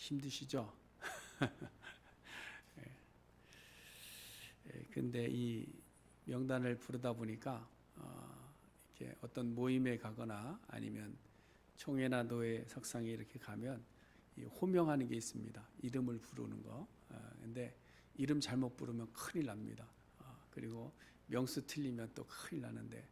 힘드시죠? 근데 이 명단을 부르다 보니까 이렇게 어떤 모임에 가거나 아니면 총회나 노회 석상에 이렇게 가면 호명하는 게 있습니다. 이름을 부르는 거. 근데 이름 잘못 부르면 큰일 납니다. 그리고 명수 틀리면 또 큰일 나는데,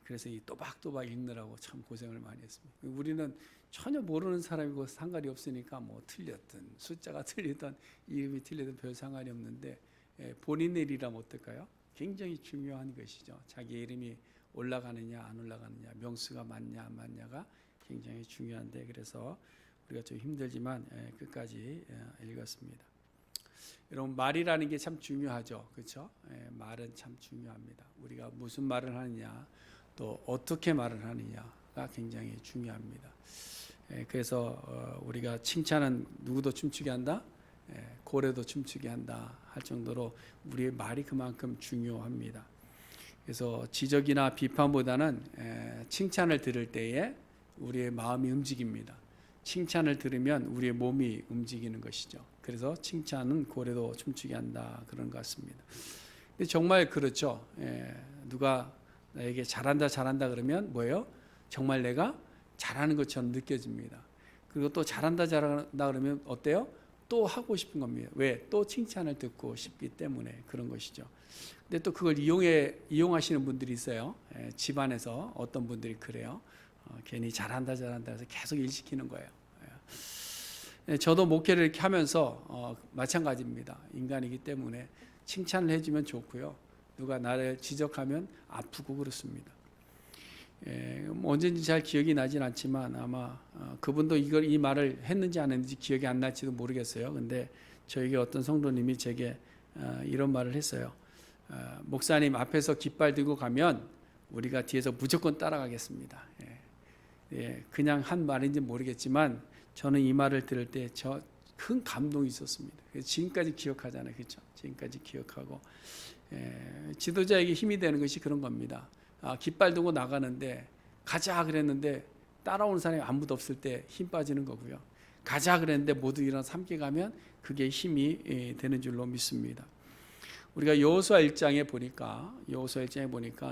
그래서 이 또박또박 읽느라고 참 고생을 많이 했습니다. 우리는 전혀 모르는 사람이고 상관이 없으니까 뭐 틀렸든 숫자가 틀리든 이름이 틀리든 별 상관이 없는데, 본인의 일이라면 어떨까요? 굉장히 중요한 것이죠. 자기 이름이 올라가느냐 안 올라가느냐, 명수가 맞냐 안 맞냐가 굉장히 중요한데, 그래서 우리가 좀 힘들지만 끝까지 읽었습니다. 여러분, 말이라는 게 참 중요하죠. 그렇죠? 말은 참 중요합니다. 우리가 무슨 말을 하느냐, 또 어떻게 말을 하느냐가 굉장히 중요합니다. 그래서 우리가 칭찬은 누구도 춤추게 한다, 고래도 춤추게 한다 할 정도로 우리의 말이 그만큼 중요합니다. 그래서 지적이나 비판보다는 칭찬을 들을 때에 우리의 마음이 움직입니다. 칭찬을 들으면 우리의 몸이 움직이는 것이죠. 그래서 칭찬은 고래도 춤추게 한다, 그런 것 같습니다. 근데 정말 그렇죠. 누가 나에게 잘한다 잘한다 그러면 뭐예요? 정말 내가 잘하는 것처럼 느껴집니다. 그리고 또 잘한다 잘한다 그러면 어때요? 또 하고 싶은 겁니다. 왜? 또 칭찬을 듣고 싶기 때문에 그런 것이죠. 근데 또 그걸 이용하시는 분들이 있어요. 집안에서 어떤 분들이 그래요. 괜히 잘한다 잘한다 해서 계속 일시키는 거예요. 저도 목회를 이렇게 하면서 마찬가지입니다. 인간이기 때문에 칭찬을 해주면 좋고요. 누가 나를 지적하면 아프고 그렇습니다. 언제인지 잘 기억이 나진 않지만 아마 그분도 이 말을 했는지 안 했는지 기억이 안 날지도 모르겠어요. 근데 저에게 어떤 성도님이 제게 이런 말을 했어요. 목사님 앞에서 깃발 들고 가면 우리가 뒤에서 무조건 따라가겠습니다. 그냥 한 말인지 모르겠지만 저는 이 말을 들을 때 큰 감동이 있었습니다. 지금까지 기억하잖아요. 그렇죠? 지금까지 기억하고, 지도자에게 힘이 되는 것이 그런 겁니다. 깃발 들고 나가는데 가자 그랬는데 따라오는 사람이 아무도 없을 때 힘 빠지는 거고요. 가자 그랬는데 모두 일어나서 함께 가면 그게 힘이 되는 줄로 믿습니다. 우리가 여호수아 1장에 보니까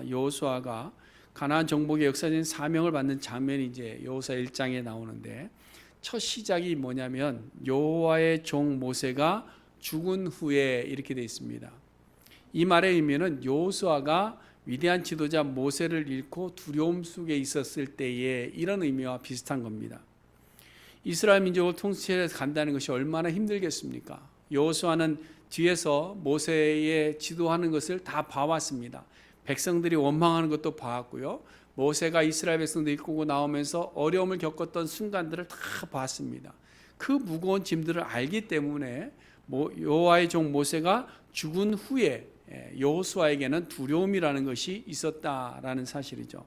여호수아가 가나안 정복의 역사적인 사명을 받는 장면이 이제 여호수아 1장에 나오는데, 첫 시작이 뭐냐면 여호와의 종 모세가 죽은 후에 이렇게 되어 있습니다. 이 말의 의미는 여호수아가 위대한 지도자 모세를 잃고 두려움 속에 있었을 때에 이런 의미와 비슷한 겁니다. 이스라엘 민족을 통치해서 간다는 것이 얼마나 힘들겠습니까? 여호수아는 뒤에서 모세의 지도하는 것을 다 봐왔습니다. 백성들이 원망하는 것도 봐왔고요. 모세가 이스라엘 백성들 이끌고 나오면서 어려움을 겪었던 순간들을 다 봤습니다. 그 무거운 짐들을 알기 때문에 여호와의 종 모세가 죽은 후에 여호수아에게는 두려움이라는 것이 있었다라는 사실이죠.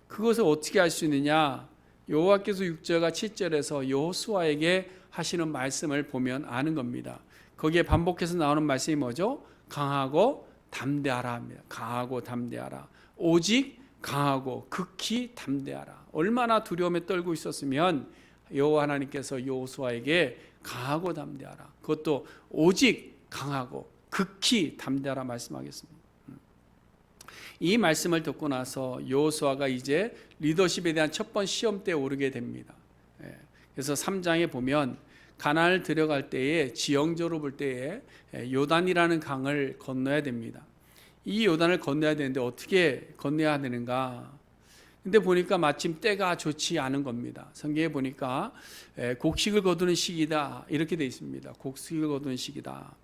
그것을 어떻게 알 수 있느냐? 여호와께서 6절과 7절에서 여호수아에게 하시는 말씀을 보면 아는 겁니다. 거기에 반복해서 나오는 말씀이 뭐죠? 강하고 담대하라 합니다. 강하고 담대하라. 오직 강하고 극히 담대하라. 얼마나 두려움에 떨고 있었으면 여호와 하나님께서 여호수아에게 강하고 담대하라, 그것도 오직 강하고 극히 담대하라 말씀하겠습니다. 이 말씀을 듣고 나서 여호수아가 이제 리더십에 대한 첫 번 시험대에 오르게 됩니다. 그래서 3장에 보면 가나안을 들어갈 때에 지형적으로 볼 때에 요단이라는 강을 건너야 됩니다. 이 요단을 건너야 되는데 어떻게 건너야 되는가? 근데 보니까 마침 때가 좋지 않은 겁니다. 성경에 보니까 곡식을 거두는 시기다 이렇게 되어 있습니다. 곡식을 거두는 시기다.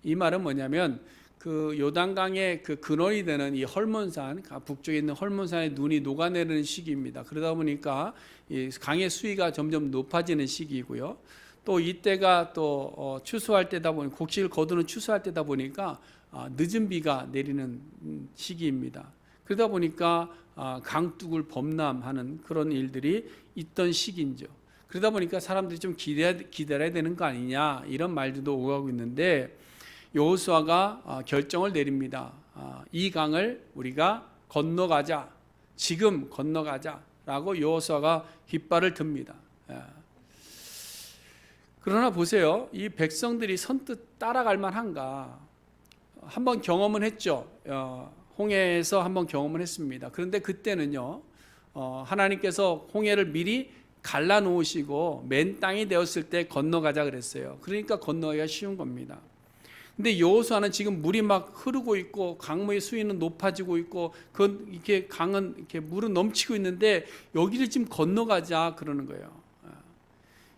이 말은 뭐냐면 그 요단강의 그 근원이 되는 이 헐몬산, 북쪽에 있는 헐몬산의 눈이 녹아내리는 시기입니다. 그러다 보니까 이 강의 수위가 점점 높아지는 시기이고요. 또 이때가 또 추수할 때다 보니 곡식을 거두는 추수할 때다 보니까 늦은 비가 내리는 시기입니다. 그러다 보니까 강둑을 범람하는 그런 일들이 있던 시기죠. 그러다 보니까 사람들이 좀 기다려야 되는 거 아니냐 이런 말들도 오가고 있는데, 여호수아가 결정을 내립니다. 이 강을 우리가 건너가자, 지금 건너가자라고 여호수아가 깃발을 듭니다. 그러나 보세요. 이 백성들이 선뜻 따라갈 만한가? 한번 경험은 했죠. 홍해에서 한번 경험을 했습니다. 그런데 그때는요, 하나님께서 홍해를 미리 갈라 놓으시고 맨 땅이 되었을 때 건너가자 그랬어요. 그러니까 건너기가 쉬운 겁니다. 근데 여호수아는 지금 물이 막 흐르고 있고 강물의 수위는 높아지고 있고 이렇게 강은 이렇게 물은 넘치고 있는데 여기를 지금 건너가자 그러는 거예요.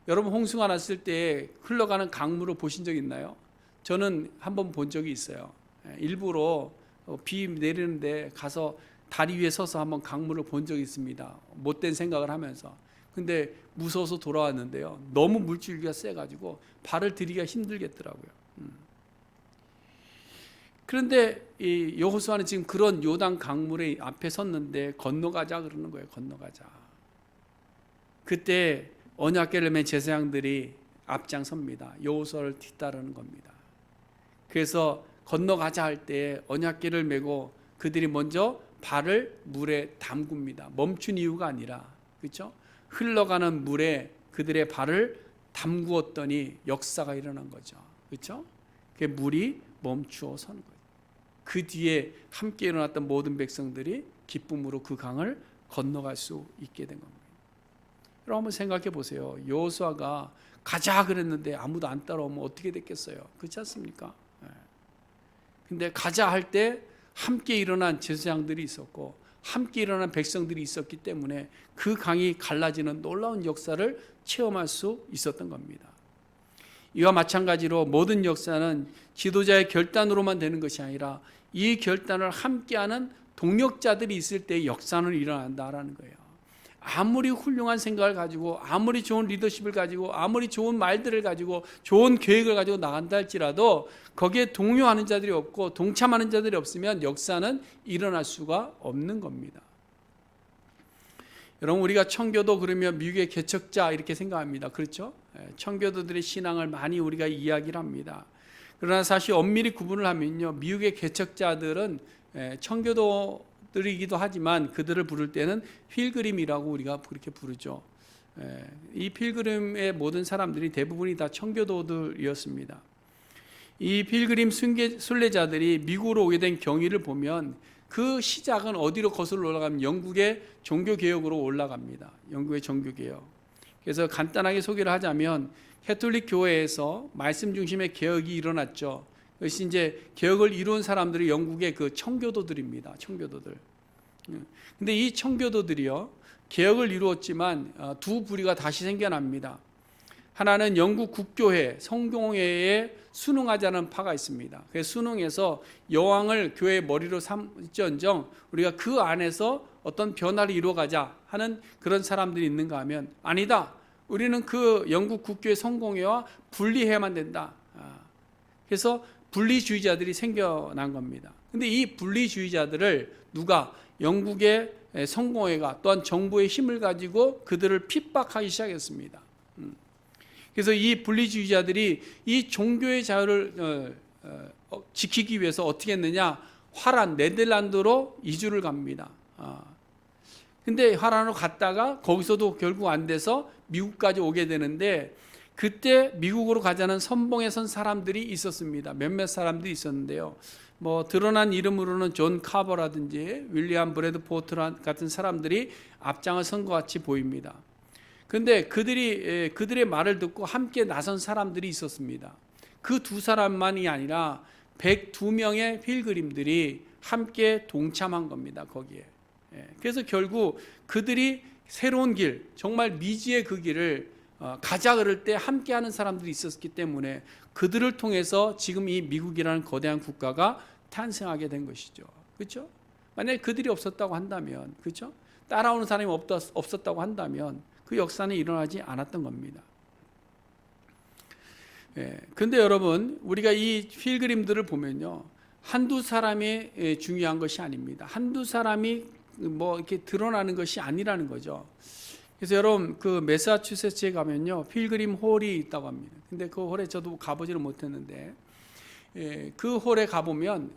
여러분 홍수가 났을 때 흘러가는 강물을 보신 적 있나요? 저는 한번 본 적이 있어요. 일부러 비 내리는데 가서 다리 위에 서서 한번 강물을 본 적이 있습니다. 못된 생각을 하면서. 근데 무서워서 돌아왔는데요. 너무 물줄기가 세가지고 발을 들이기가 힘들겠더라고요. 그런데 이 여호수아는 지금 그런 요단 강물의 앞에 섰는데 건너가자 그러는 거예요. 건너가자. 그때 언약궤를 맨 제사장들이 앞장섭니다. 여호수아를 뒤따르는 겁니다. 그래서 건너가자 할 때 언약궤를 메고 그들이 먼저 발을 물에 담굽니다. 멈춘 이유가 아니라, 그렇죠? 흘러가는 물에 그들의 발을 담구었더니 역사가 일어난 거죠. 그렇죠? 그 물이 멈추어 서는 거예요. 그 뒤에 함께 일어났던 모든 백성들이 기쁨으로 그 강을 건너갈 수 있게 된 겁니다. 여러분 한번 생각해 보세요. 여호수아가 가자 그랬는데 아무도 안 따라오면 어떻게 됐겠어요? 그렇지 않습니까? 근데 가자 할 때 함께 일어난 제사장들이 있었고 함께 일어난 백성들이 있었기 때문에 그 강이 갈라지는 놀라운 역사를 체험할 수 있었던 겁니다. 이와 마찬가지로 모든 역사는 지도자의 결단으로만 되는 것이 아니라 이 결단을 함께하는 동력자들이 있을 때 역사는 일어난다라는 거예요. 아무리 훌륭한 생각을 가지고 아무리 좋은 리더십을 가지고 아무리 좋은 말들을 가지고 좋은 계획을 가지고 나간다 할지라도 거기에 동요하는 자들이 없고 동참하는 자들이 없으면 역사는 일어날 수가 없는 겁니다. 여러분 우리가 청교도 그러면 미국의 개척자 이렇게 생각합니다. 그렇죠? 청교도들의 신앙을 많이 우리가 이야기를 합니다. 그러나 사실 엄밀히 구분을 하면요, 미국의 개척자들은 청교도들이기도 하지만 그들을 부를 때는 필그림이라고 우리가 그렇게 부르죠. 이 필그림의 모든 사람들이 대부분이 다 청교도들이었습니다. 이 필그림 순례자들이 미국으로 오게 된 경위를 보면 그 시작은 어디로 거슬러 올라가면 영국의 종교개혁으로 올라갑니다. 영국의 종교개혁. 그래서 간단하게 소개를 하자면 캐톨릭 교회에서 말씀 중심의 개혁이 일어났죠. 그것이 이제 개혁을 이룬 사람들이 영국의 그 청교도들입니다. 청교도들. 근데 이 청교도들이요, 개혁을 이루었지만 두 부류가 다시 생겨납니다. 하나는 영국 국교회, 성공회에 순응하자는 파가 있습니다. 그래서 순응해서 여왕을 교회의 머리로 삼을지언정 우리가 그 안에서 어떤 변화를 이루어가자 하는 그런 사람들이 있는가 하면 아니다. 우리는 그 영국 국교회 성공회와 분리해야만 된다. 그래서 분리주의자들이 생겨난 겁니다. 근데 이 분리주의자들을 누가 영국의 성공회가 또한 정부의 힘을 가지고 그들을 핍박하기 시작했습니다. 그래서 이 분리주의자들이 이 종교의 자유를 지키기 위해서 어떻게 했느냐, 화란 네덜란드로 이주를 갑니다. 근데 화란으로 갔다가 거기서도 결국 안 돼서 미국까지 오게 되는데 그때 미국으로 가자는 선봉에 선 사람들이 있었습니다. 몇몇 사람들이 있었는데요. 뭐 드러난 이름으로는 존 카버라든지 윌리엄 브래드포트 같은 사람들이 앞장을 선 것 같이 보입니다. 그런데 그들의 말을 듣고 함께 나선 사람들이 있었습니다. 그 두 사람만이 아니라 102명의 필그림들이 함께 동참한 겁니다. 거기에. 그래서 결국 그들이 새로운 길, 정말 미지의 그 길을 가자 그럴 때 함께하는 사람들이 있었기 때문에 그들을 통해서 지금 이 미국이라는 거대한 국가가 탄생하게 된 것이죠. 그렇죠? 만약에 그들이 없었다고 한다면, 그렇죠? 따라오는 사람이 없었다고 한다면 그 역사는 일어나지 않았던 겁니다. 근데 여러분, 우리가 이 필그림들을 보면요, 한두 사람이 중요한 것이 아닙니다. 한두 사람이 뭐 이렇게 드러나는 것이 아니라는 거죠. 그래서 여러분 그 매사추세츠에 가면요, 필그림 홀이 있다고 합니다. 근데 그 홀에 저도 가보지를 못했는데, 그 홀에 가보면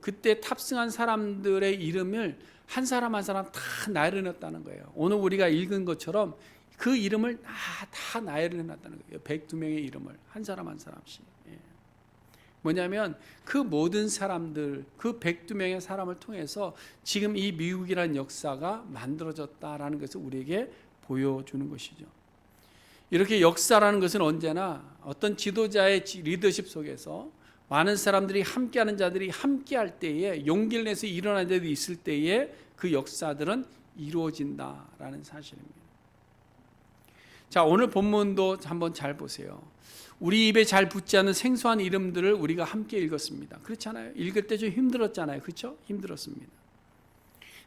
그때 탑승한 사람들의 이름을 한 사람 한 사람 다 나열해놨다는 거예요. 오늘 우리가 읽은 것처럼 그 이름을 다 나열을 해놨다는 거예요. 102명의 이름을 한 사람 한 사람씩. 뭐냐면 그 모든 사람들, 그 102명의 사람을 통해서 지금 이 미국이라는 역사가 만들어졌다라는 것을 우리에게 보여주는 것이죠. 이렇게 역사라는 것은 언제나 어떤 지도자의 리더십 속에서 많은 사람들이 함께하는 자들이 함께할 때에, 용기를 내서 일어나는 자들이 있을 때에 그 역사들은 이루어진다라는 사실입니다. 자, 오늘 본문도 한번 잘 보세요. 우리 입에 잘 붙지 않는 생소한 이름들을 우리가 함께 읽었습니다. 그렇잖아요. 읽을 때 좀 힘들었잖아요. 그렇죠? 힘들었습니다.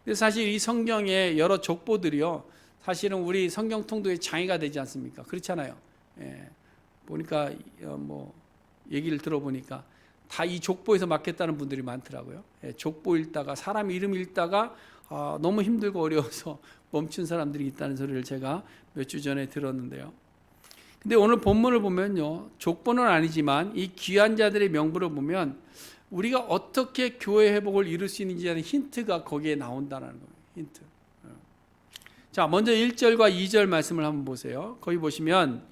근데 사실 이 성경의 여러 족보들이요, 사실은 우리 성경 통독의 장애가 되지 않습니까? 그렇잖아요. 보니까 뭐 얘기를 들어보니까 다 이 족보에서 맡겠다는 분들이 많더라고요. 족보 읽다가, 사람 이름 읽다가 너무 힘들고 어려워서 멈춘 사람들이 있다는 소리를 제가 몇 주 전에 들었는데요. 근데 오늘 본문을 보면요, 족보는 아니지만 이 귀한 자들의 명부를 보면 우리가 어떻게 교회 회복을 이룰 수 있는지 하는 힌트가 거기에 나온다는 거예요. 힌트. 자, 먼저 1절과 2절 말씀을 한번 보세요. 거기 보시면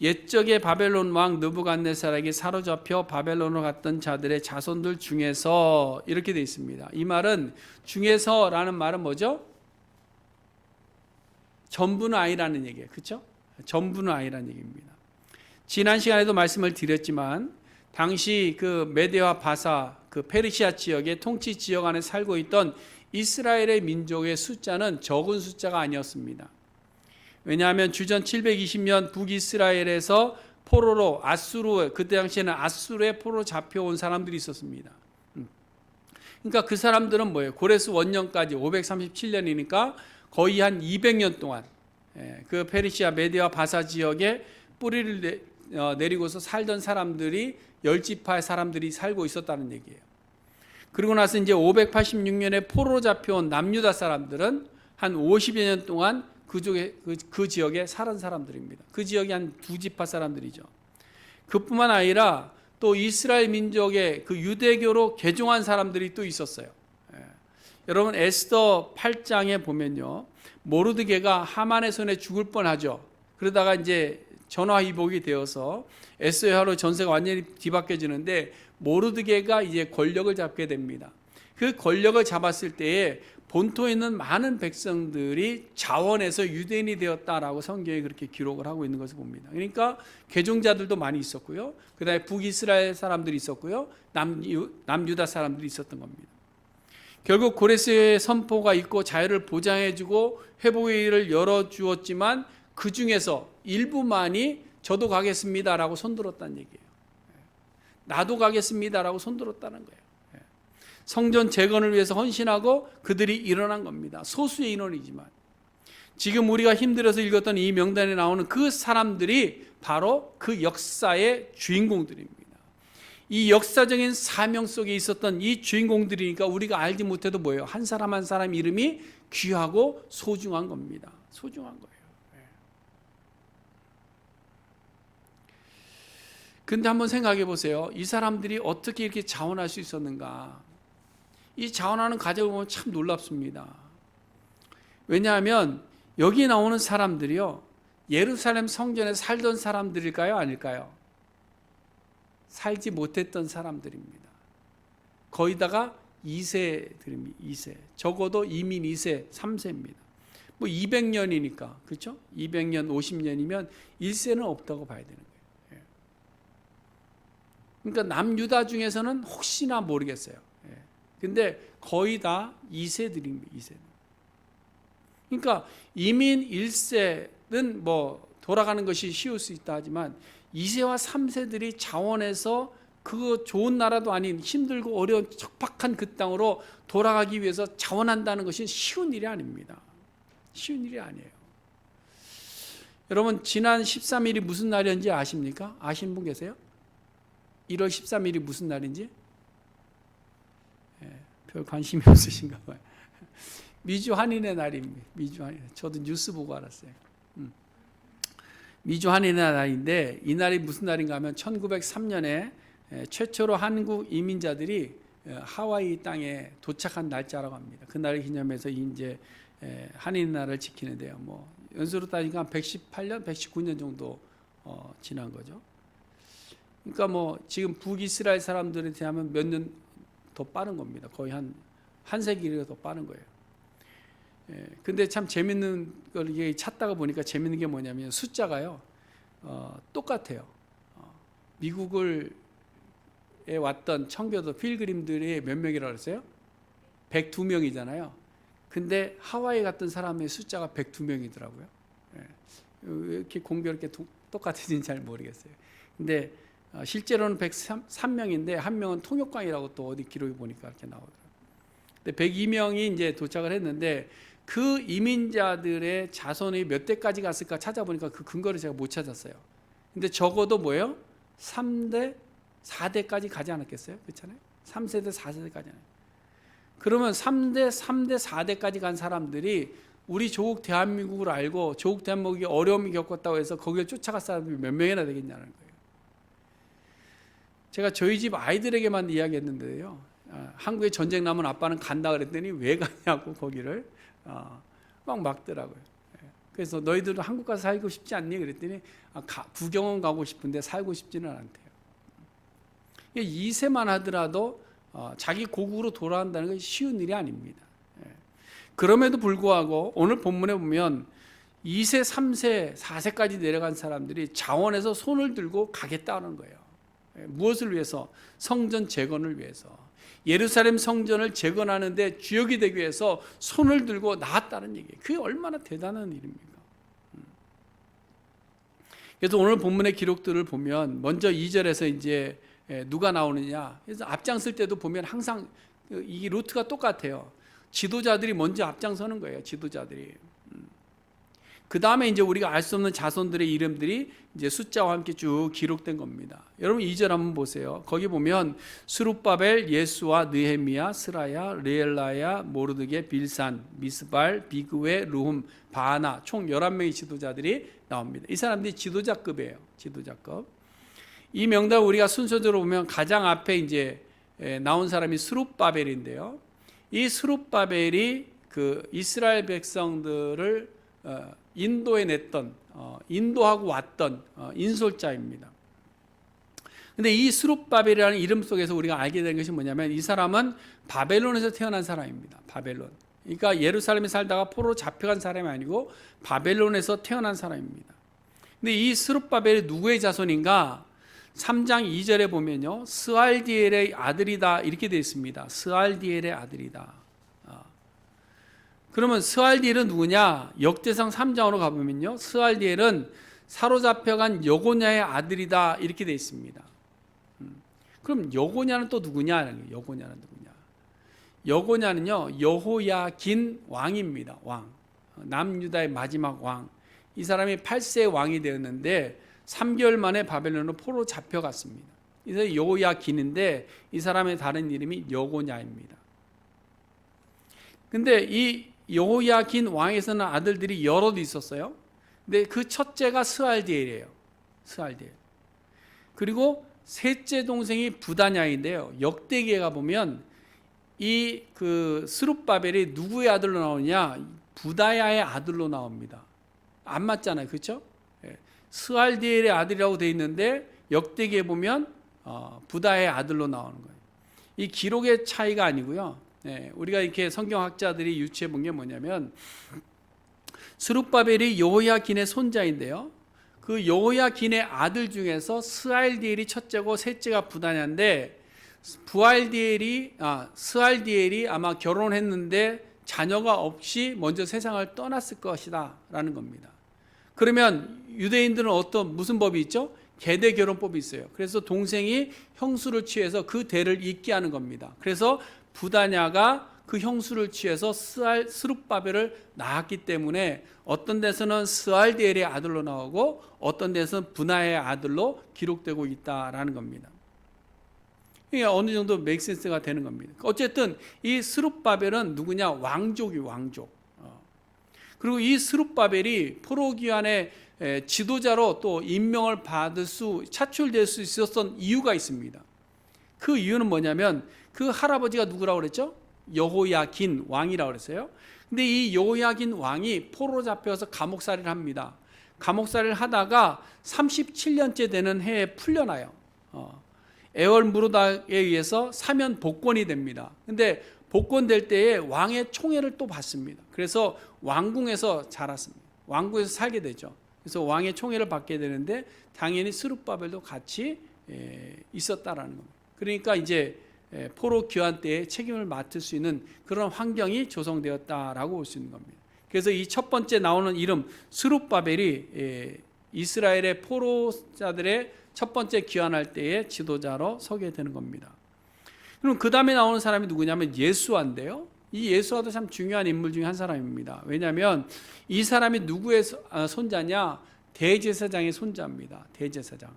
옛적의 바벨론 왕 느부갓네살에게 사로잡혀 바벨론으로 갔던 자들의 자손들 중에서, 이렇게 되어 있습니다. 이 말은, 중에서라는 말은 뭐죠? 전부는 아니라는 얘기예요. 그렇죠? 전부는 아니라는 얘기입니다. 지난 시간에도 말씀을 드렸지만 당시 그 메데와 바사, 그 페르시아 지역의 통치 지역 안에 살고 있던 이스라엘의 민족의 숫자는 적은 숫자가 아니었습니다. 왜냐하면 주전 720년 북이스라엘에서 포로로, 아수르, 그때 당시에는 아수르의 포로로 잡혀온 사람들이 있었습니다. 그러니까 그 사람들은 뭐예요? 고레스 원년까지 537년이니까 거의 한 200년 동안 그 페르시아 메디아 바사 지역에 뿌리를 내리고서 살던 사람들이, 열지파의 사람들이 살고 있었다는 얘기예요. 그리고 나서 이제 586년에 포로로 잡혀온 남유다 사람들은 한 50여 년 동안 그 지역에 살은 사람들입니다. 그 지역이 한 두 지파 사람들이죠. 그뿐만 아니라 또 이스라엘 민족의 그 유대교로 개종한 사람들이 또 있었어요. 여러분, 에스더 8장에 보면요, 모르드게가 하만의 손에 죽을 뻔하죠. 그러다가 이제 전화위복이 되어서 에스더하로 전세가 완전히 뒤바뀌어지는데 모르드게가 이제 권력을 잡게 됩니다. 그 권력을 잡았을 때에 본토에 있는 많은 백성들이 자원해서 유대인이 되었다라고 성경에 그렇게 기록을 하고 있는 것을 봅니다. 그러니까 개종자들도 많이 있었고요, 그 다음에 북이스라엘 사람들이 있었고요, 남유다 사람들이 있었던 겁니다. 결국 고레스의 선포가 있고 자유를 보장해주고 회복의 일을 열어주었지만 그 중에서 일부만이 저도 가겠습니다라고 손들었다는 얘기예요. 나도 가겠습니다라고 손들었다는 거예요. 성전 재건을 위해서 헌신하고 그들이 일어난 겁니다. 소수의 인원이지만 지금 우리가 힘들어서 읽었던 이 명단에 나오는 그 사람들이 바로 그 역사의 주인공들입니다. 이 역사적인 사명 속에 있었던 이 주인공들이니까 우리가 알지 못해도 뭐예요? 한 사람 한 사람 이름이 귀하고 소중한 겁니다. 소중한 거예요. 근데 한번 생각해 보세요. 이 사람들이 어떻게 이렇게 자원할 수 있었는가? 이 자원하는 과정을 보면 참 놀랍습니다. 왜냐하면 여기 나오는 사람들이요, 예루살렘 성전에 살던 사람들일까요? 아닐까요? 살지 못했던 사람들입니다. 거기다가 2세들입니다. 2세. 적어도 이민 2세, 3세입니다. 뭐 200년이니까, 그렇죠? 200년, 50년이면 1세는 없다고 봐야 되는 거예요. 그러니까 남유다 중에서는 혹시나 모르겠어요. 근데 거의 다 2세들입니다. 2세. 그러니까 이민 1세는 뭐 돌아가는 것이 쉬울 수 있다 하지만 2세와 3세들이 자원해서 그 좋은 나라도 아닌 힘들고 어려운 척박한 그 땅으로 돌아가기 위해서 자원한다는 것이 쉬운 일이 아닙니다. 쉬운 일이 아니에요. 여러분, 지난 13일이 무슨 날인지 아십니까? 아시는 분 계세요? 1월 13일이 무슨 날인지? 별 관심이 없으신가 봐요. 미주 한인의 날입니다. 미주 한인. 저도 뉴스 보고 알았어요. 미주 한인의 날인데 이 날이 무슨 날인가 하면 1903년에 최초로 한국 이민자들이 하와이 땅에 도착한 날짜라고 합니다. 그 날을 기념해서 이제 한인 날을 지키는데요. 뭐 연수로 따니까 118년, 119년 정도 지난 거죠. 그러니까 뭐 지금 북이스라엘 사람들에 대하면 몇 년 더 빠른 겁니다. 거의 한 세기가 더 빠른 거예요. 근데 참 재밌는 걸 이게 찾다가 보니까 재밌는 게 뭐냐면 숫자가요 똑같아요. 미국에 왔던 청교도 필그림들이 몇 명이라고 그랬어요? 102명이잖아요. 근데 하와이 갔던 사람의 숫자가 102명이더라고요. 왜 이렇게 공교롭게 똑같은지는 잘 모르겠어요. 근데 실제로는 103명인데 한 명은 통역광이라고 또 어디 기록에 보니까 이렇게 나오더라고요. 근데 102명이 이제 도착을 했는데 그 이민자들의 자손이 몇 대까지 갔을까 찾아보니까 그 근거를 제가 못 찾았어요. 근데 적어도 뭐예요? 3대, 4대까지 가지 않았겠어요? 그렇잖아요. 3세대, 4세대까지. 그러면 3대, 4대까지 간 사람들이 우리 조국 대한민국을 알고 조국 대한민국이 어려움이 겪었다고 해서 거기를 쫓아갈 사람들이 몇 명이나 되겠냐는 거예요. 제가 저희 집 아이들에게만 이야기했는데요. 한국에 전쟁 나면 아빠는 간다 그랬더니 왜 가냐고 거기를 막 막더라고요. 그래서 너희들은 한국 가서 살고 싶지 않니? 그랬더니 구경은 가고 싶은데 살고 싶지는 않대요. 2세만 하더라도 자기 고국으로 돌아간다는 건 쉬운 일이 아닙니다. 그럼에도 불구하고 오늘 본문에 보면 2세, 3세, 4세까지 내려간 사람들이 자원에서 손을 들고 가겠다는 거예요. 무엇을 위해서? 성전 재건을 위해서. 예루살렘 성전을 재건하는데 주역이 되기 위해서 손을 들고 나왔다는 얘기예요. 그게 얼마나 대단한 일입니까? 그래서 오늘 본문의 기록들을 보면 먼저 2절에서 이제 누가 나오느냐. 그래서 앞장설 때도 보면 항상 이 루트가 똑같아요. 지도자들이 먼저 앞장서는 거예요. 지도자들이. 그 다음에 이제 우리가 알 수 없는 자손들의 이름들이 이제 숫자와 함께 쭉 기록된 겁니다. 여러분 2절 한번 보세요. 거기 보면 스룹바벨, 예수와 느헤미야, 스라야, 레엘라야, 모르드게, 빌산, 미스발, 비그웨, 르훔, 바나 총 11명의 지도자들이 나옵니다. 이 사람들이 지도자급이에요. 지도자급. 이 명단 우리가 순서대로 보면 가장 앞에 이제 나온 사람이 스룹바벨인데요. 이 스룹바벨이 그 이스라엘 백성들을 인도에 냈던 인도하고 왔던 인솔자입니다. 근데 이 스룹바벨이라는 이름 속에서 우리가 알게 된 것이 뭐냐면 이 사람은 바벨론에서 태어난 사람입니다. 바벨론. 그러니까 예루살렘에 살다가 포로로 잡혀간 사람이 아니고 바벨론에서 태어난 사람입니다. 근데 이 스룹바벨이 누구의 자손인가? 3장 2절에 보면요. 스알디엘의 아들이다 이렇게 되어 있습니다. 스알디엘의 아들이다. 그러면 스알디엘은 누구냐? 역대상 3장으로 가보면요. 스알디엘은 사로잡혀간 여고냐의 아들이다 이렇게 되어 있습니다. 그럼 여고냐는 또 누구냐? 여고냐는 누구냐? 여고냐는요. 여호야긴 왕입니다. 왕. 남유다의 마지막 왕. 이 사람이 8세의 왕이 되었는데 3개월 만에 바벨론으로 포로 잡혀갔습니다. 그래서 여호야긴인데 이 사람의 다른 이름이 여고냐입니다. 근데 이 여호야긴 왕에서는 아들들이 여럿 있었어요. 근데 그 첫째가 스알디엘이에요. 스알디엘. 그리고 셋째 동생이 부다냐인데요. 역대기에 보면 이 그 스룹바벨이 누구의 아들로 나오냐? 부다야의 아들로 나옵니다. 안 맞잖아요, 그렇죠? 스알디엘의 아들이라고 돼 있는데 역대기에 보면 부다야의 아들로 나오는 거예요. 이 기록의 차이가 아니고요. 우리가 이렇게 성경학자들이 유추해 본 게 뭐냐면 스룹바벨이 여호야긴의 손자인데요. 그 여호야긴의 아들 중에서 스알디엘이 첫째고 셋째가 부다냐인데 스알디엘이 아마 결혼했는데 자녀가 없이 먼저 세상을 떠났을 것이다 라는 겁니다. 그러면 유대인들은 무슨 법이 있죠? 계대 결혼법이 있어요. 그래서 동생이 형수를 취해서 그 대를 잇게 하는 겁니다. 그래서 부다냐가 그 형수를 취해서 스룹바벨을 낳았기 때문에 어떤 데서는 스알디엘의 아들로 나오고 어떤 데서는 부나의 아들로 기록되고 있다라는 겁니다. 이게 어느 정도 맥센스가 되는 겁니다. 어쨌든 이 스룹바벨은 누구냐? 왕족. 그리고 이 스룹바벨이 포로 기환의 지도자로 또 임명을 차출될 수 있었던 이유가 있습니다. 그 이유는 뭐냐면 그 할아버지가 누구라고 그랬죠? 여호야긴 왕이라고 그랬어요. 근데 이 요야긴 왕이 포로로 잡혀서 감옥살이를 합니다. 감옥살이를 하다가 37년째 되는 해에 풀려나요. 에월 무르닥에 의해서 사면 복권이 됩니다. 근데 복권될 때에 왕의 총애를 또 받습니다. 그래서 왕궁에서 자랐습니다. 왕궁에서 살게 되죠. 그래서 왕의 총애를 받게 되는데 당연히 스룹바벨도 같이 있었다라는 겁니다. 그러니까 이제 포로 귀환 때에 책임을 맡을 수 있는 그런 환경이 조성되었다라고 볼 수 있는 겁니다. 그래서 이 첫 번째 나오는 이름 스룹바벨이 이스라엘의 포로자들의 첫 번째 귀환할 때의 지도자로 서게 되는 겁니다. 그럼 그 다음에 나오는 사람이 누구냐면 예수아인데요. 이 예수아도 참 중요한 인물 중에 한 사람입니다. 왜냐하면 이 사람이 누구의 손자냐? 대제사장의 손자입니다. 대제사장.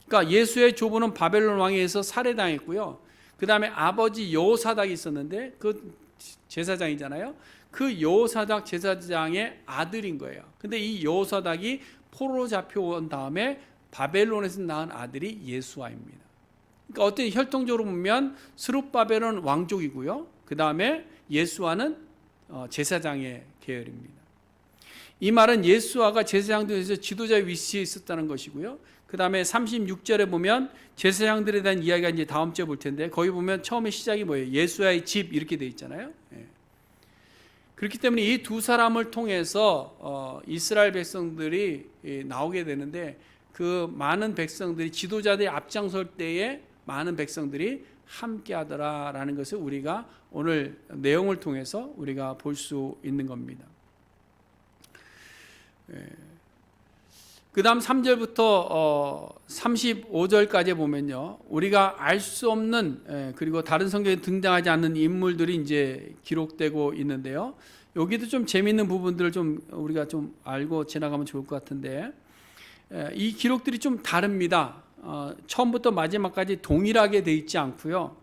그러니까 예수의 조부는 바벨론 왕에 의해서 살해당했고요. 그 다음에 아버지 여호사닥이 있었는데 그 제사장이잖아요. 그 여호사닥 제사장의 아들인 거예요. 근데 이 여호사닥이 포로로 잡혀온 다음에 바벨론에서 낳은 아들이 예수아입니다. 그러니까 어떤 혈통적으로 보면 스룹바벨은 왕족이고요. 그 다음에 예수아는 제사장의 계열입니다. 이 말은 예수아가 제사장들에서 지도자의 위치에 있었다는 것이고요. 그 다음에 36절에 보면 제사장들에 대한 이야기가 이제 다음 주에 볼 텐데 거기 보면 처음에 시작이 뭐예요? 예수아의 집 이렇게 돼 있잖아요. 그렇기 때문에 이 두 사람을 통해서 이스라엘 백성들이 나오게 되는데 그 많은 백성들이 지도자들이 앞장설 때에 많은 백성들이 함께 하더라라는 것을 우리가 오늘 내용을 통해서 우리가 볼 수 있는 겁니다. 그 다음 3절부터 35절까지 보면요. 우리가 알 수 없는 그리고 다른 성경에 등장하지 않는 인물들이 이제 기록되고 있는데요. 여기도 좀 재미있는 부분들을 좀 우리가 좀 알고 지나가면 좋을 것 같은데 이 기록들이 좀 다릅니다. 처음부터 마지막까지 동일하게 돼 있지 않고요.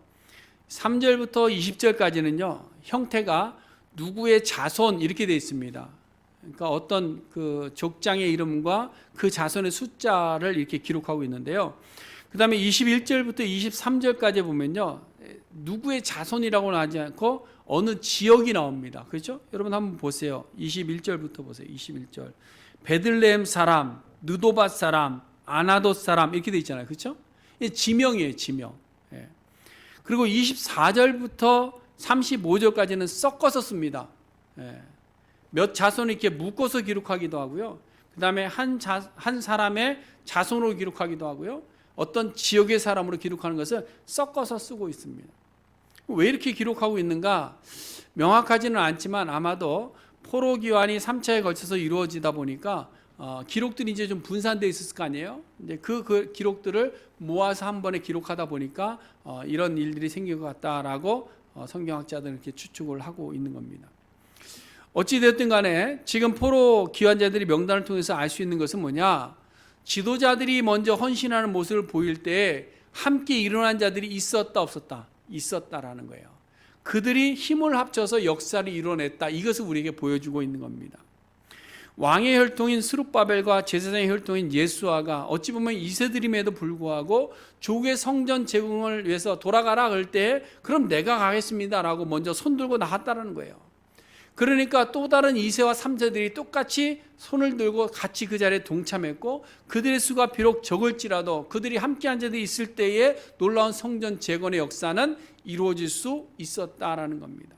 3절부터 20절까지는요. 형태가 누구의 자손 이렇게 돼 있습니다. 그러니까 어떤 그 족장의 이름과 그 자손의 숫자를 이렇게 기록하고 있는데요. 그 다음에 21절부터 23절까지 보면요. 누구의 자손이라고는 하지 않고 어느 지역이 나옵니다. 그렇죠? 여러분 한번 보세요. 21절부터 보세요. 21절. 베들레헴 사람, 느도밭 사람, 아나돗 사람 이렇게 돼 있잖아요. 그렇죠? 지명이에요. 지명. 그리고 24절부터 35절까지는 섞어서 씁니다. 몇 자손을 이렇게 묶어서 기록하기도 하고요. 그 다음에 한 사람의 자손으로 기록하기도 하고요. 어떤 지역의 사람으로 기록하는 것을 섞어서 쓰고 있습니다. 왜 이렇게 기록하고 있는가? 명확하지는 않지만 아마도 포로 귀환이 3차에 걸쳐서 이루어지다 보니까 기록들이 이제 좀 분산되어 있었을 거 아니에요? 이제 그 기록들을 모아서 한 번에 기록하다 보니까 이런 일들이 생긴 것 같다라고 성경학자들은 이렇게 추측을 하고 있는 겁니다. 어찌되었든 간에 지금 포로 귀환자들이 명단을 통해서 알 수 있는 것은 뭐냐? 지도자들이 먼저 헌신하는 모습을 보일 때 함께 일어난 자들이 있었다 없었다? 있었다라는 거예요. 그들이 힘을 합쳐서 역사를 이뤄냈다. 이것을 우리에게 보여주고 있는 겁니다. 왕의 혈통인 스룹바벨과 제사장의 혈통인 예수아가 어찌 보면 이세들임에도 불구하고 조국의 성전 제공을 위해서 돌아가라 그럴 때 그럼 내가 가겠습니다라고 먼저 손들고 나갔다는 거예요. 그러니까 또 다른 2세와 3세들이 똑같이 손을 들고 같이 그 자리에 동참했고 그들의 수가 비록 적을지라도 그들이 함께 한 자들이 있을 때에 놀라운 성전 재건의 역사는 이루어질 수 있었다라는 겁니다.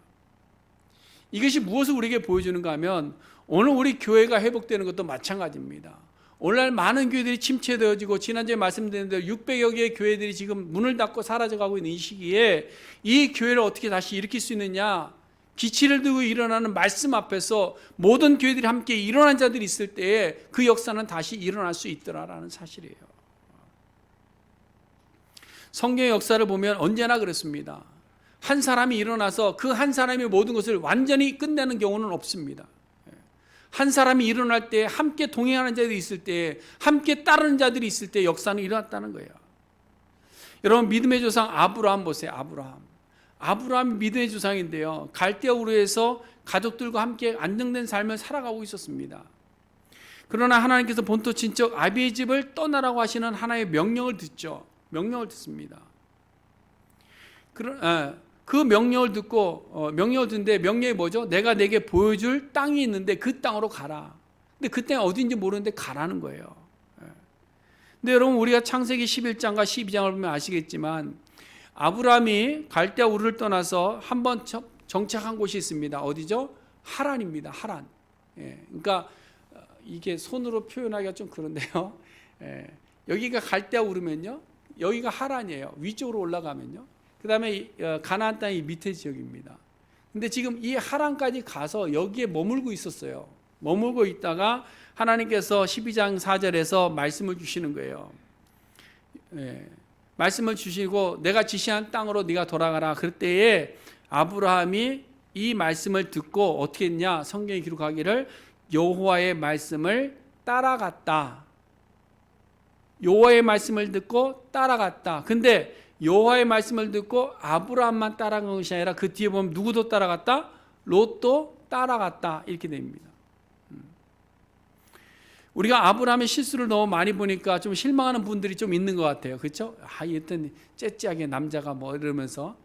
이것이 무엇을 우리에게 보여주는가 하면 오늘 우리 교회가 회복되는 것도 마찬가지입니다. 오늘날 많은 교회들이 침체되어지고 지난주에 말씀드린 대로 600여 개의 교회들이 지금 문을 닫고 사라져가고 있는 이 시기에 이 교회를 어떻게 다시 일으킬 수 있느냐? 기치를 들고 일어나는 말씀 앞에서 모든 교회들이 함께 일어난 자들이 있을 때에 그 역사는 다시 일어날 수 있더라라는 사실이에요. 성경의 역사를 보면 언제나 그렇습니다. 한 사람이 일어나서 그 한 사람이 모든 것을 완전히 끝내는 경우는 없습니다. 한 사람이 일어날 때 함께 동행하는 자들이 있을 때 함께 따르는 자들이 있을 때 역사는 일어났다는 거예요. 여러분 믿음의 조상 아브라함 보세요. 아브라함이 믿음의 조상인데요. 갈대아 우르에서 가족들과 함께 안정된 삶을 살아가고 있었습니다. 그러나 하나님께서 본토 친척 아비의 집을 떠나라고 하시는 하나의 명령을 듣죠. 명령을 듣습니다. 그 명령을 듣고 명령을 듣는데 명령이 뭐죠? 내가 내게 보여줄 땅이 있는데 그 땅으로 가라. 근데 그 땅이 어딘지 모르는데 가라는 거예요. 근데 여러분 우리가 창세기 11장과 12장을 보면 아시겠지만 아브라함이 갈대아 우르를 떠나서 한번 정착한 곳이 있습니다. 어디죠? 하란입니다. 하란. 그러니까 이게 손으로 표현하기가 좀 그런데요. 여기가 갈대아 우르면요, 여기가 하란이에요. 위쪽으로 올라가면요. 그 다음에 가나안 땅이 밑에 지역입니다. 근데 지금 이 하란까지 가서 여기에 머물고 있었어요. 머물고 있다가 하나님께서 12장 4절에서 말씀을 주시는 거예요. 말씀을 주시고 내가 지시한 땅으로 네가 돌아가라. 그럴 때에 아브라함이 이 말씀을 듣고 어떻게 했냐? 성경에 기록하기를 여호와의 말씀을 따라갔다. 여호와의 말씀을 듣고 따라갔다. 근데 여호와의 말씀을 듣고 아브라함만 따라간 것이 아니라 그 뒤에 보면 누구도 따라갔다? 롯도 따라갔다. 이렇게 됩니다. 우리가 아브라함의 실수를 너무 많이 보니까 좀 실망하는 분들이 좀 있는 것 같아요. 그렇죠? 이랬더니 째째하게 남자가 뭐 이러면서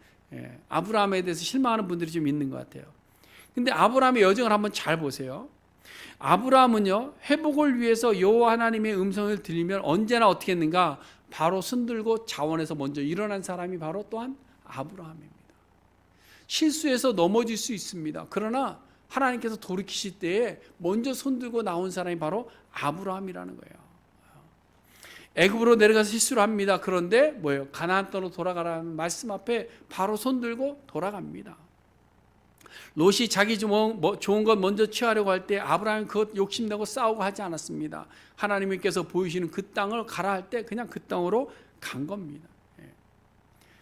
아브라함에 대해서 실망하는 분들이 좀 있는 것 같아요. 근데 아브라함의 여정을 한번 잘 보세요. 아브라함은요, 회복을 위해서 여호와 하나님의 음성을 들리면 언제나 어떻게 했는가? 바로 손들고 자원에서 먼저 일어난 사람이 바로 또한 아브라함입니다. 실수해서 넘어질 수 있습니다. 그러나 하나님께서 돌이키실 때에 먼저 손들고 나온 사람이 바로 아브라함이라는 거예요. 애굽으로 내려가서 실수를 합니다. 그런데 뭐예요? 가나안 땅으로 돌아가라는 말씀 앞에 바로 손들고 돌아갑니다. 롯이 자기 좋은 것 먼저 취하려고 할 때 아브라함이 그것 욕심내고 싸우고 하지 않았습니다. 하나님께서 보이시는 그 땅을 가라 할 때 그냥 그 땅으로 간 겁니다.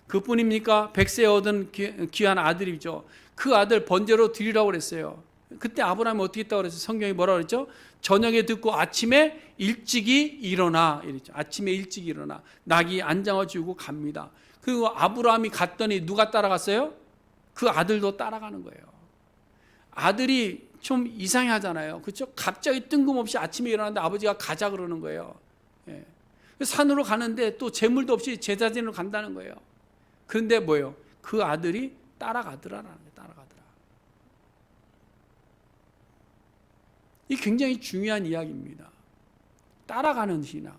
그뿐입니까? 백세에 얻은 귀한 아들이죠. 그 아들 번제로 드리라고 그랬어요. 그때 아브라함이 어떻게 했다고 그랬어요? 성경이 뭐라고 그랬죠? 저녁에 듣고 아침에 일찍이 일어나 이랬죠. 아침에 일찍 일어나 낙이 안장을 지우고 갑니다. 그리고 아브라함이 갔더니 누가 따라갔어요? 그 아들도 따라가는 거예요. 아들이 좀 이상하잖아요. 그렇죠? 갑자기 뜬금없이 아침에 일어났는데 아버지가 가자 그러는 거예요. 산으로 가는데 또 재물도 없이 제사지로 간다는 거예요. 그런데 뭐예요? 그 아들이 따라가더라라는 거예요. 따라가더라. 이 굉장히 중요한 이야기입니다. 따라가는 신앙,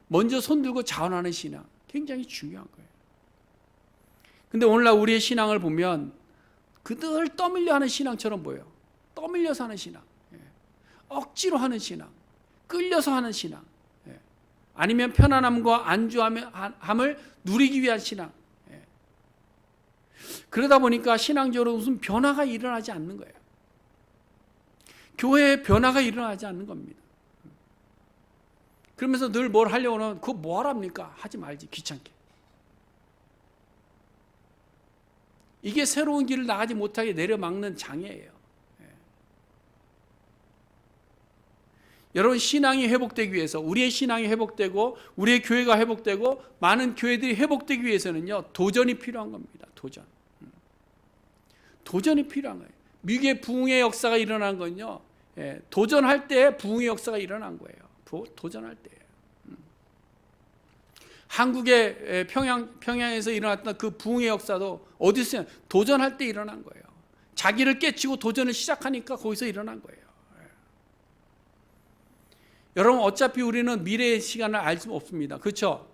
먼저 손들고 자원하는 신앙, 굉장히 중요한 거예요. 근데 오늘날 우리의 신앙을 보면 그들 떠밀려 하는 신앙처럼 보여요. 떠밀려서 하는 신앙, 억지로 하는 신앙, 끌려서 하는 신앙, 아니면 편안함과 안주함을 누리기 위한 신앙. 그러다 보니까 신앙적으로 무슨 변화가 일어나지 않는 거예요. 교회에 변화가 일어나지 않는 겁니다. 그러면서 늘 뭘 하려고 하면 그거 뭐 하랍니까? 하지 말지, 귀찮게. 이게 새로운 길을 나가지 못하게 내려막는 장애예요. 여러분, 신앙이 회복되기 위해서, 우리의 신앙이 회복되고 우리의 교회가 회복되고 많은 교회들이 회복되기 위해서는요, 도전이 필요한 겁니다. 도전이 필요한 거예요. 미국의 부흥의 역사가 일어난 건요, 도전할 때 부흥의 역사가 일어난 거예요. 도전할 때. 한국의 평양에서 일어났던 그 부흥의 역사도 어디서 도전할 때 일어난 거예요. 자기를 깨치고 도전을 시작하니까 거기서 일어난 거예요. 여러분, 어차피 우리는 미래의 시간을 알 수 없습니다. 그렇죠?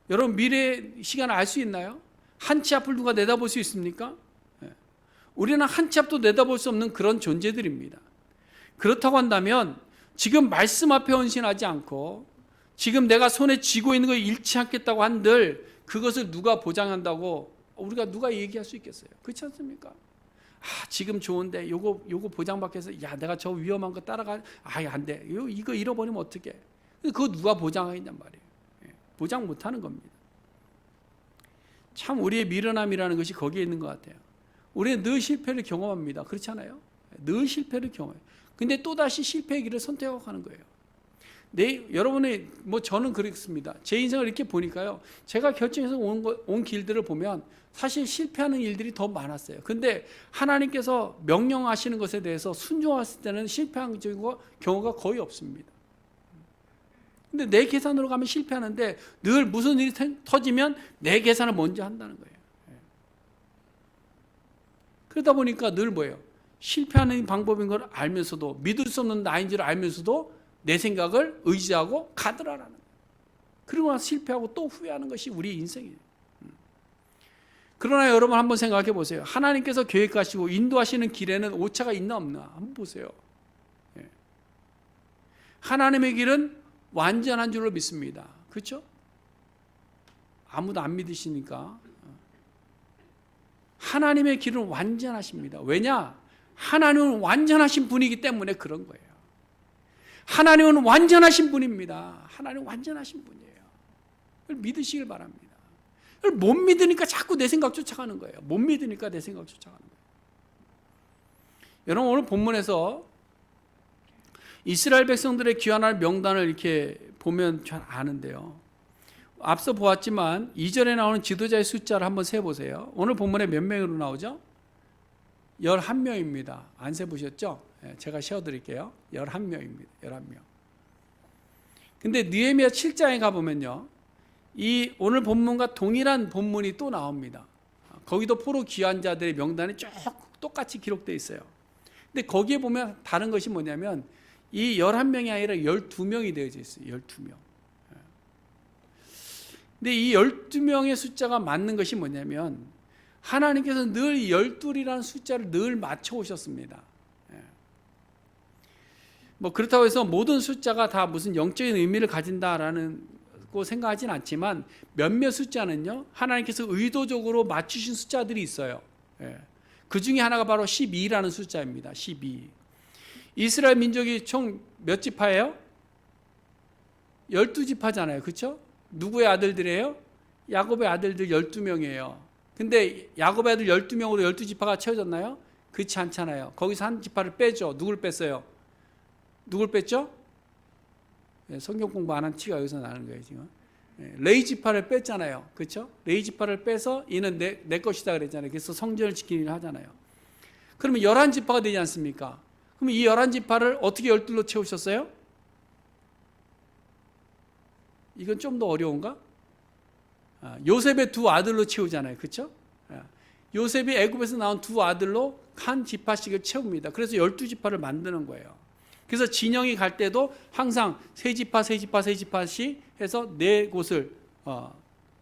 여러분, 미래의 시간을 알 수 있나요? 한 치 앞을 누가 내다볼 수 있습니까? 우리는 한 치 앞도 내다볼 수 없는 그런 존재들입니다. 그렇다고 한다면 지금 말씀 앞에 헌신하지 않고 지금 내가 손에 쥐고 있는 걸 잃지 않겠다고 한들 그것을 누가 보장한다고 우리가 누가 얘기할 수 있겠어요? 그렇지 않습니까? 지금 좋은데 요거 보장받기 위해서 내가 저 위험한 거 따라가 안 돼. 이거 잃어버리면 어떡해? 그거 누가 보장하겠냔 말이에요. 보장 못하는 겁니다. 참 우리의 미련함이라는 것이 거기에 있는 것 같아요. 우리는 늘 실패를 경험합니다. 그렇지 않아요? 늘 실패를 경험해요. 근데 또다시 실패의 길을 선택하고 가는 거예요. 여러분의 저는 그렇습니다. 제 인생을 이렇게 보니까요, 제가 결정해서 온 길들을 보면 사실 실패하는 일들이 더 많았어요. 근데 하나님께서 명령하시는 것에 대해서 순종했을 때는 실패한 경우가 거의 없습니다. 근데 내 계산으로 가면 실패하는데 늘 무슨 일이 터지면 내 계산을 먼저 한다는 거예요. 그러다 보니까 늘 뭐예요? 실패하는 방법인 걸 알면서도, 믿을 수 없는 나인 줄 알면서도 내 생각을 의지하고 가더라라는 거예요. 그러고 나서 실패하고 또 후회하는 것이 우리 인생이에요. 그러나 여러분 한번 생각해 보세요. 하나님께서 계획하시고 인도하시는 길에는 오차가 있나 없나 한번 보세요. 하나님의 길은 완전한 줄로 믿습니다. 그렇죠? 아무도 안 믿으시니까. 하나님의 길은 완전하십니다. 왜냐? 하나님은 완전하신 분이기 때문에 그런 거예요. 하나님은 완전하신 분입니다. 하나님은 완전하신 분이에요. 그걸 믿으시길 바랍니다. 그걸 못 믿으니까 자꾸 내 생각 쫓아가는 거예요. 못 믿으니까 내 생각 쫓아가는 거예요. 여러분 오늘 본문에서 이스라엘 백성들의 귀환할 명단을 이렇게 보면 잘 아는데요. 앞서 보았지만 2절에 나오는 지도자의 숫자를 한번 세보세요. 오늘 본문에 몇 명으로 나오죠? 11명입니다. 안 세보셨죠? 제가 세어드릴게요. 11명입니다. 11명. 근데 느헤미야 7장에 가보면요. 이 오늘 본문과 동일한 본문이 또 나옵니다. 거기도 포로 귀환자들의 명단이 쭉 똑같이 기록되어 있어요. 근데 거기에 보면 다른 것이 뭐냐면 이 11명이 아니라 12명이 되어져 있어요. 12명. 근데 이 12명의 숫자가 맞는 것이 뭐냐면 하나님께서 늘 12이라는 숫자를 늘 맞춰 오셨습니다. 뭐 그렇다고 해서 모든 숫자가 다 무슨 영적인 의미를 가진다라는 거 생각하진 않지만 몇몇 숫자는요 하나님께서 의도적으로 맞추신 숫자들이 있어요. 그 중에 하나가 바로 12라는 숫자입니다. 12. 이스라엘 민족이 총 몇 지파예요? 12지파잖아요. 그렇죠? 누구의 아들들이에요? 야곱의 아들들 12명이에요. 근데 야곱의 아들 12명으로 12지파가 채워졌나요? 그렇지 않잖아요. 거기서 한 지파를 빼죠. 누굴 뺐어요? 누굴 뺐죠? 성경 공부 안 한 티가 여기서 나는 거예요, 지금. 레위 지파를 뺐잖아요. 그렇죠? 레위 지파를 빼서 이는 내 것이다 그랬잖아요. 그래서 성전을 지키는 일을 하잖아요. 그러면 11지파가 되지 않습니까? 그럼 이 11지파를 어떻게 12로 채우셨어요? 이건 좀 더 어려운가? 요셉의 두 아들로 채우잖아요. 그렇죠? 요셉이 애굽에서 나온 두 아들로 한 지파씩을 채웁니다. 그래서 12지파를 만드는 거예요. 그래서 진영이 갈 때도 항상 세 지파씩 해서 네 곳을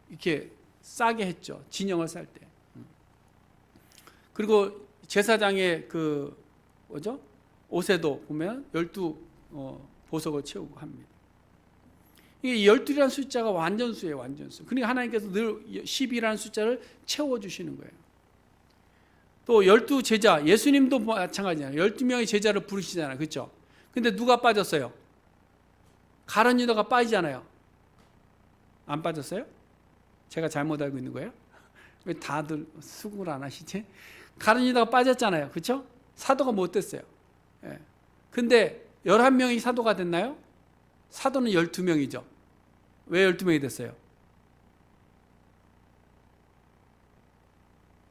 이렇게 싸게 했죠. 진영을 쌀 때. 그리고 제사장의 그 뭐죠? 옷에도 보면 12 보석을 채우고 합니다. 이게 12라는 숫자가 완전수예요, 완전수. 그러니까 하나님께서 늘 10이라는 숫자를 채워주시는 거예요. 또 12 제자, 예수님도 마찬가지잖아요. 12명의 제자를 부르시잖아요. 그렇죠? 근데 누가 빠졌어요? 가룟 유다가 빠지잖아요. 안 빠졌어요? 제가 잘못 알고 있는 거예요? 왜 다들 수긍을 안 하시지? 가룟 유다가 빠졌잖아요. 그렇죠? 사도가 못 됐어요. 예. 근데 11명이 사도가 됐나요? 사도는 12명이죠. 왜 12명이 됐어요?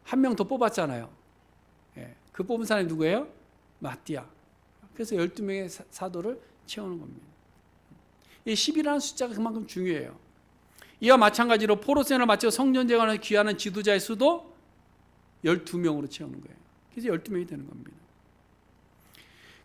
한 명 더 뽑았잖아요. 예. 그 뽑은 사람이 누구예요? 마띠아. 그래서 12명의 사도를 채우는 겁니다. 이 10이라는 숫자가 그만큼 중요해요. 이와 마찬가지로 포로생을 마치고 성전재관을 귀하는 지도자의 수도 12명으로 채우는 거예요. 그래서 12명이 되는 겁니다.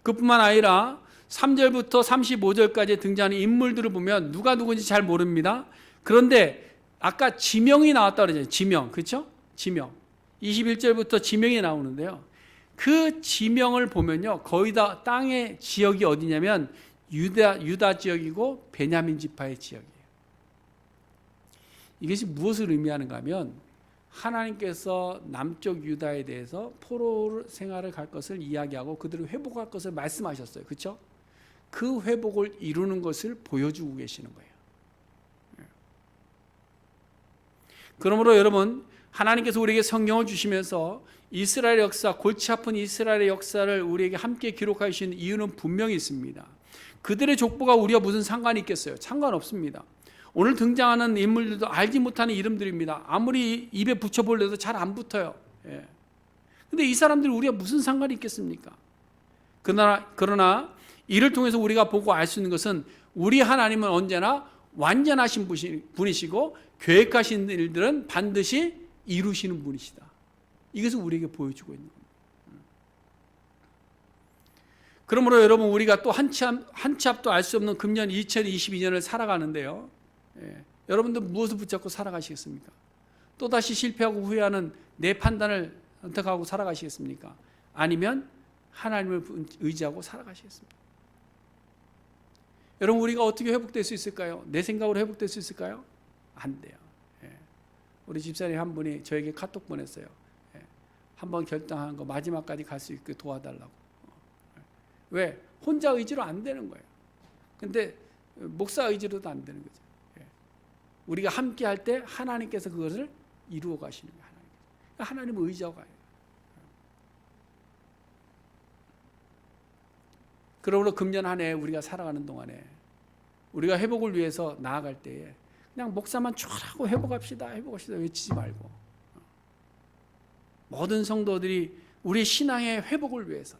그뿐만 아니라 3절부터 35절까지 등장하는 인물들을 보면 누가 누군지 잘 모릅니다. 그런데 아까 지명이 나왔다고 그러잖아요. 지명. 그렇죠? 지명. 21절부터 지명이 나오는데요. 그 지명을 보면요. 거의 다 땅의 지역이 어디냐면 유다 지역이고 베냐민 지파의 지역이에요. 이것이 무엇을 의미하는가 하면 하나님께서 남쪽 유다에 대해서 포로 생활을 갈 것을 이야기하고 그들을 회복할 것을 말씀하셨어요. 그렇죠? 그 회복을 이루는 것을 보여주고 계시는 거예요. 그러므로 여러분 하나님께서 우리에게 성경을 주시면서 이스라엘 역사, 골치 아픈 이스라엘의 역사를 우리에게 함께 기록하신 이유는 분명히 있습니다. 그들의 족보가 우리와 무슨 상관이 있겠어요? 상관없습니다. 오늘 등장하는 인물들도 알지 못하는 이름들입니다. 아무리 입에 붙여보려도 잘 안 붙어요. 그런데 이 사람들이 우리가 무슨 상관이 있겠습니까? 그러나 이를 통해서 우리가 보고 알 수 있는 것은 우리 하나님은 언제나 완전하신 분이시고 계획하신 일들은 반드시 이루시는 분이시다. 이것을 우리에게 보여주고 있는 겁니다. 그러므로 여러분 우리가 또 한 치 앞도 알 수 없는 금년 2022년을 살아가는데요. 여러분들 무엇을 붙잡고 살아가시겠습니까? 또다시 실패하고 후회하는 내 판단을 선택하고 살아가시겠습니까? 아니면 하나님을 의지하고 살아가시겠습니까? 여러분 우리가 어떻게 회복될 수 있을까요? 내 생각으로 회복될 수 있을까요? 안 돼요. 우리 집사님 한 분이 저에게 카톡 보냈어요. 한번 결정한 거 마지막까지 갈 수 있게 도와달라고. 왜? 혼자 의지로 안 되는 거예요. 근데 목사 의지로도 안 되는 거죠. 우리가 함께 할 때 하나님께서 그것을 이루어 가시는 거예요. 하나님을 의지하고 가요. 그러므로 금년 한 해 우리가 살아가는 동안에 우리가 회복을 위해서 나아갈 때에 그냥 목사만 추하고 회복합시다 외치지 말고 모든 성도들이 우리 신앙의 회복을 위해서,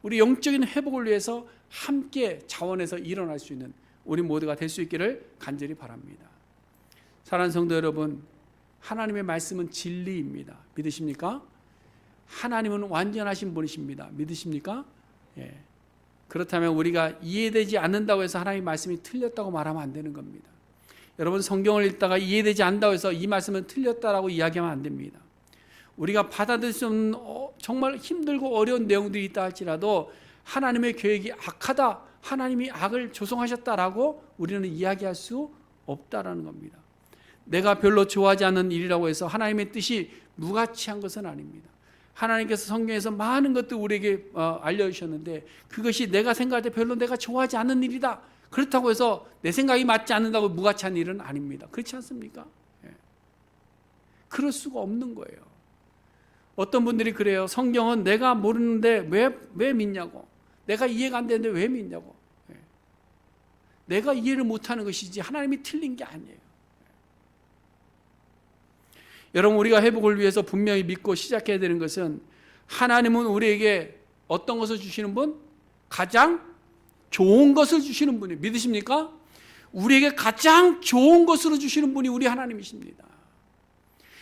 우리 영적인 회복을 위해서 함께 자원해서 일어날 수 있는 우리 모두가 될 수 있기를 간절히 바랍니다. 사랑하는 성도 여러분, 하나님의 말씀은 진리입니다. 믿으십니까? 하나님은 완전하신 분이십니다. 믿으십니까? 그렇다면 우리가 이해되지 않는다고 해서 하나님의 말씀이 틀렸다고 말하면 안 되는 겁니다. 여러분 성경을 읽다가 이해되지 않는다고 해서 이 말씀은 틀렸다라고 이야기하면 안 됩니다. 우리가 받아들일 수 없는 정말 힘들고 어려운 내용들이 있다 할지라도 하나님의 계획이 악하다, 하나님이 악을 조성하셨다라고 우리는 이야기할 수 없다라는 겁니다. 내가 별로 좋아하지 않는 일이라고 해서 하나님의 뜻이 무가치한 것은 아닙니다. 하나님께서 성경에서 많은 것들 우리에게 알려주셨는데 그것이 내가 생각할 때 별로 내가 좋아하지 않는 일이다, 그렇다고 해서 내 생각이 맞지 않는다고 무가치한 일은 아닙니다. 그렇지 않습니까? 그럴 수가 없는 거예요. 어떤 분들이 그래요. 성경은 내가 모르는데 왜 믿냐고, 내가 이해가 안 되는데 왜 믿냐고. 내가 이해를 못하는 것이지 하나님이 틀린 게 아니에요. 여러분 우리가 회복을 위해서 분명히 믿고 시작해야 되는 것은 하나님은 우리에게 어떤 것을 주시는 분? 가장 좋은 것을 주시는 분이에요. 믿으십니까? 우리에게 가장 좋은 것으로 주시는 분이 우리 하나님이십니다.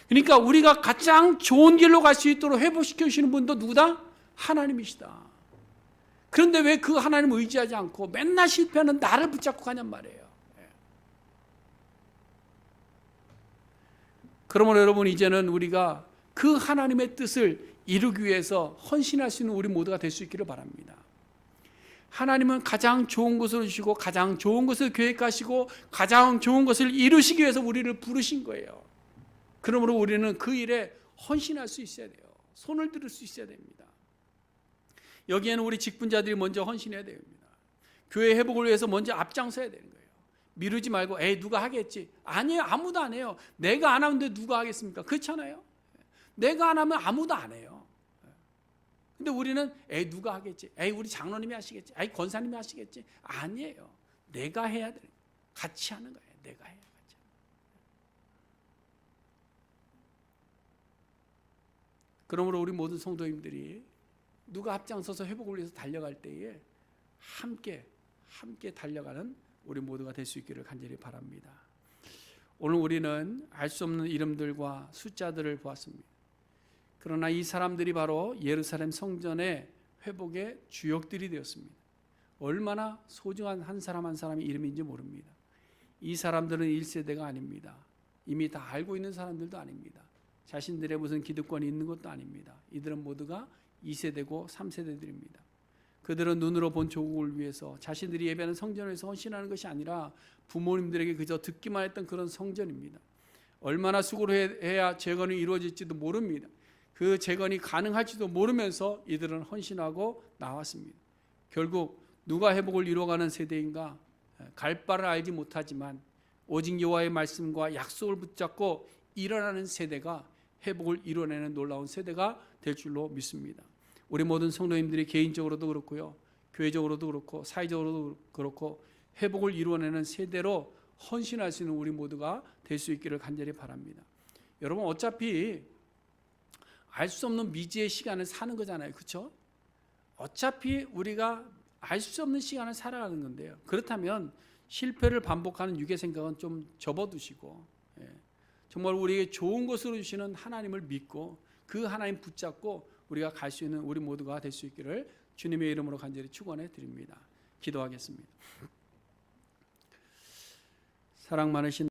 그러니까 우리가 가장 좋은 길로 갈 수 있도록 회복시켜 주시는 분도 누구다? 하나님이시다. 그런데 왜 그 하나님을 의지하지 않고 맨날 실패하는 나를 붙잡고 가냔 말이에요. 그러므로 여러분 이제는 우리가 그 하나님의 뜻을 이루기 위해서 헌신할 수 있는 우리 모두가 될 수 있기를 바랍니다. 하나님은 가장 좋은 것을 주시고 가장 좋은 것을 계획하시고 가장 좋은 것을 이루시기 위해서 우리를 부르신 거예요. 그러므로 우리는 그 일에 헌신할 수 있어야 돼요. 손을 들을 수 있어야 됩니다. 여기에는 우리 직분자들이 먼저 헌신해야 됩니다. 교회 회복을 위해서 먼저 앞장서야 되는 거예요. 미루지 말고 누가 하겠지. 아니에요. 아무도 안 해요. 내가 안 하는데 누가 하겠습니까? 그렇잖아요. 내가 안 하면 아무도 안 해요. 근데 우리는 누가 하겠지. 우리 장로님이 하시겠지. 권사님이 하시겠지. 아니에요. 내가 해야 돼요. 같이 하는 거예요. 내가 해요. 같이. 그러므로 우리 모든 성도님들이 누가 앞장서서 회복을 위해서 달려갈 때에 함께 달려가는 우리 모두가 될 수 있기를 간절히 바랍니다. 오늘 우리는 알 수 없는 이름들과 숫자들을 보았습니다. 그러나 이 사람들이 바로 예루살렘 성전의 회복의 주역들이 되었습니다. 얼마나 소중한 한 사람 한 사람의 이름인지 모릅니다. 이 사람들은 1세대가 아닙니다. 이미 다 알고 있는 사람들도 아닙니다. 자신들의 무슨 기득권이 있는 것도 아닙니다. 이들은 모두가 2세대고 3세대들입니다. 그들은 눈으로 본 조국을 위해서 자신들이 예배하는 성전을 위해서 헌신하는 것이 아니라 부모님들에게 그저 듣기만 했던 그런 성전입니다. 얼마나 수고를 해야 재건이 이루어질지도 모릅니다. 그 재건이 가능할지도 모르면서 이들은 헌신하고 나왔습니다. 결국 누가 회복을 이루어가는 세대인가? 갈 바를 알지 못하지만 오직 여호와의 말씀과 약속을 붙잡고 일어나는 세대가 회복을 이뤄내는 놀라운 세대가 될 줄로 믿습니다. 우리 모든 성도님들이 개인적으로도 그렇고요, 교회적으로도 그렇고 사회적으로도 그렇고 회복을 이루어내는 세대로 헌신할 수 있는 우리 모두가 될 수 있기를 간절히 바랍니다. 여러분 어차피 알 수 없는 미지의 시간을 사는 거잖아요. 그렇죠? 어차피 우리가 알 수 없는 시간을 살아가는 건데요. 그렇다면 실패를 반복하는 육의 생각은 좀 접어두시고 정말 우리에게 좋은 것으로 주시는 하나님을 믿고 그 하나님 붙잡고 우리가 갈 수 있는 우리 모두가 될 수 있기를 주님의 이름으로 간절히 축원해 드립니다. 기도하겠습니다. 사랑 많으신